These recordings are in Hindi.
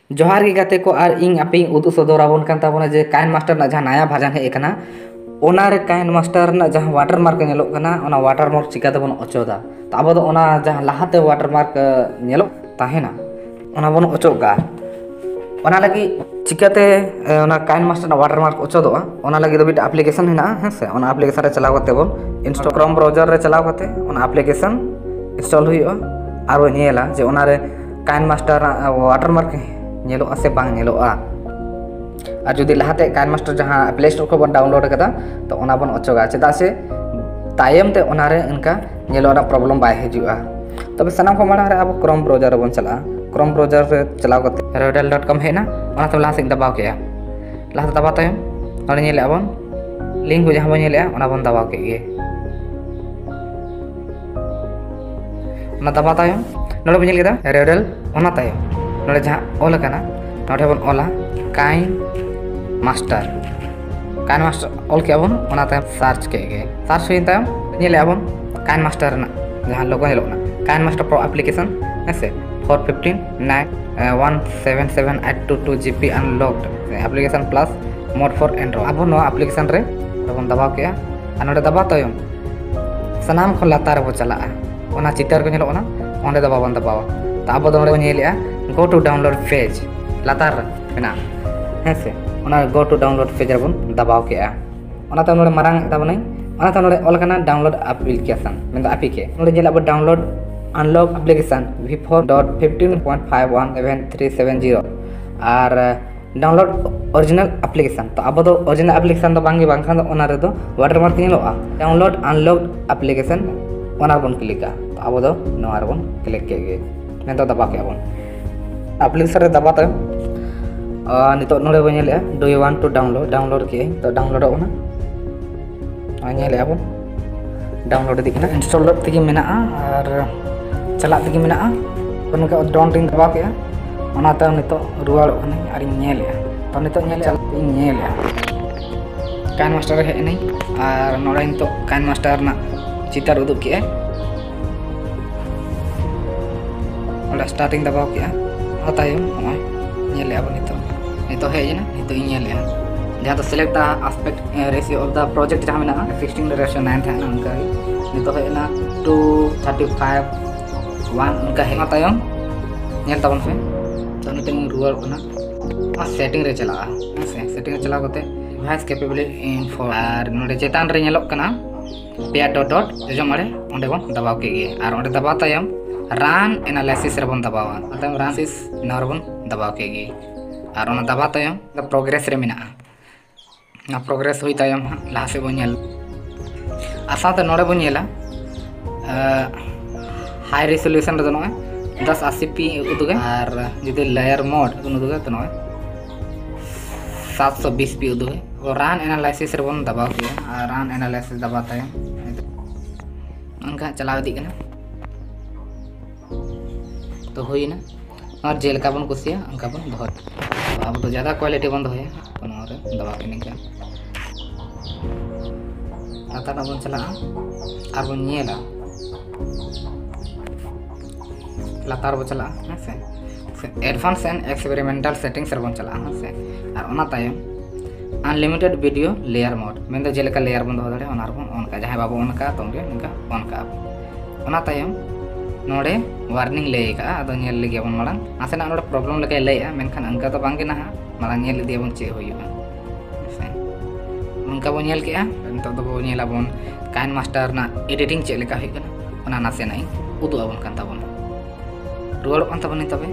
जोहार गे गाते को और इन आपे उदू सदराबन कान ताबोना जे काइन मास्टर ना जहां नया वर्जन हे एकना ओना रे काइन मास्टर ना जहां वाटर मार्क नेलोग कना ओना वाटर मार्क चिका तबन अचोदा तो अब दो ओना जहां लाहाते वाटर मार्क नेलो ताहेना ओना बन अचोगा ओना लगी चिकाते ओना काइन मास्टर ना वाटर मार्क अचोदोआ ओना लगी दो बिट एप्लीकेशन हेना हेसे ओना एप्लीकेशन रे चलाव करते बोन इंस्टॉल क्रोम ब्राउज़र रे चलाव करते ओना एप्लीकेशन इंस्टॉल हुइयो आरो नेला जे ओना रे काइन मास्टर वाटर मार्क नेलो से बांग नेलो और जुदी लहाते काइन मास्टर जहां प्ले स्टोर को बन डाउनलोड कदा तो ओना बन अचोगा चेदा से तायम ते ओना रे इनका नेलो ना प्रॉब्लम बाय हिजुआ तबे सनाम को माड़ा रे अब क्रोम ब्राउज़र बन चला क्रोम ब्राउज़र से चलाव करते redel.com हेना ओना तो लाहा से दबाव के लाहा दबाव तायम और नेले बन लिंक को जहां बन नेले ओना बन दबाव के गे ओना दबाव तायम नोडे बन नेल केदा redel ओना तायम नोडे जहां ऑल कना नोडे बन ऑला काइन मास्टर ऑल के बन ओना तायम सर्च के गे सर्च हुई तायम नेले बन काइन मास्टर ना जहां लोगो हेलो ना काइन मास्टर प्रो एप्लीकेशन ऐसे 415.9177822 GB unlocked application plus mode for Android अब नो एप्लीकेशन रे बन दबाव के आ नोडे दबाव तायम सनाम खो लातार बो चला ओना चितर को नेलो ना ओंडे दबाव बन दबाव तो अब दो ओंडे नेलिया गो टू डाउनलोड पेज लातार मेना हेसे ओना गो टू डाउनलोड पेज रे बन दबाव के ओना तो नोडे मारांग ताबनै ओना तो नोडे ऑल कना डाउनलोड एप्लीकेशन मेंदो एपी के नोडे जेला अब डाउनलोड अनलॉक एप्लीकेशन v4.15.17370 और डाउनलोड ओरिजिनल एप्लीकेशन तो अब दो ओरिजिनल एप्लीकेशन तो बांगे बांखान ओना रे दो वाटरमार्क नेलोआ डाउनलोड अनलॉक एप्लीकेशन ओना बन क्लिका तो अब दो नोआ रे बन क्लिक के गे मेंदो दबा के बन एप्लीकेशन रे दबा तायम नितो नोडे बन नेले do you want to download के तो डाउनलोड ओना नेले बन डाउनलोड दिखना इंस्टॉल तक मेना और चला तक मेना उनका डाउन रिंग दबा के ओना तो नितो रुवाड़ ओने और नेले तो नितो नेले नेले काइन मास्टर हे नहीं और नोडे नितो काइन मास्टर ना चितर उदुक के ओला स्टार्टिंग दबाव के तायम होय नेले अब नितो हे ना नितो नेले जहाँ तो select the aspect ratio of the project जहाँ में 16:9 था उनका नितो है ना 2:35:1 उनका है तायम नेल तबन पे तो नितो रुआर ओना सेटिंग रे चला सेटिंग रे चला करते डिवाइस कैपेबिलिटी इन्फो और नोडे चेतान रे नेलोक कना पेया डॉट जो मारे ओंडे बन दबाव के गे और ओंडे दबाव तायम रन एनालिसिस रे बन दबावा तायम रन सिस नर बन दबाव के गे और ओना दबाव तायम प्रोग्रेस रे मेना ना प्रोग्रेस हुई तायम लाहा से बन आसाते नोडे बन हाई रेजोल्यूशन रे नोय 1080p उदुगे और जुदि लेयर मोड उदुगे तो नोय 720p उदुगे और रन एनालिसिस रे बन दबाव के और रन एनालिसिस दबा तायम उनका चलाव दी कना तो हुई ना और जेल का बन कुसिया उनका बन दोहर अब तो ज़्यादा क्वालिटी बंद होया और दबा के निका लातार बन चला और बन नेला लातार बन चला से एडवांस एंड एक्सपेरिमेंटल सेटिंग्स रे बन चला से और ओना तायम अनलिमिटेड वीडियो लेयर मोड मेंदो जेलका लेयर बन दो दाड़े ओना बन ओनका जहां बाबू ओनका तोंगे निका ओनका ओना तायम नोडे वार्निंग ले का अदो नेल लगे बन मड़ांग आसेना नोडे प्रॉब्लम लगे लेया मेनखान अंका तो बांगे ना मड़ांग नेल दिया बन चे होइबा उनका बन नेल के तो दो बन नेला बन काइन मास्टर ना एडिटिंग चे लेका होई कना ओना नासे नाई उदु अबन कान ताबन रुवाड़ कान ताबन तबे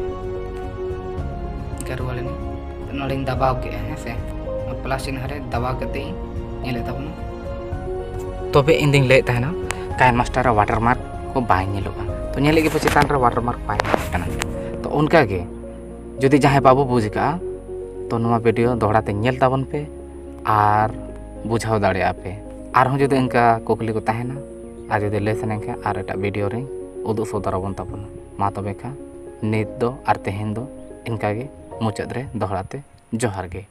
का रुवाड़ नि नोडे दबाव के से प्लस चिन्ह रे दबाव करते नेले ताबन तबे इंदिंग ले ताहना काइन मास्टर वाटरमार्क को बाय नेलोगा तो नेले के चितान रे वाटरमार्क पाए कना तो उनका के जुदी जहां बाबू बुझ का तो नोवा वीडियो दोहराते नेल ताबन पे और बुझाव दाड़े पे और जुदी इनका कुकली को ताहेना और जुदी ले सने के और एटा वीडियो रे उदु सदरबन ताबन मा तबे का नित दो और तेहेन दो इनका के मुचाद रे दोहराते जोहार गे।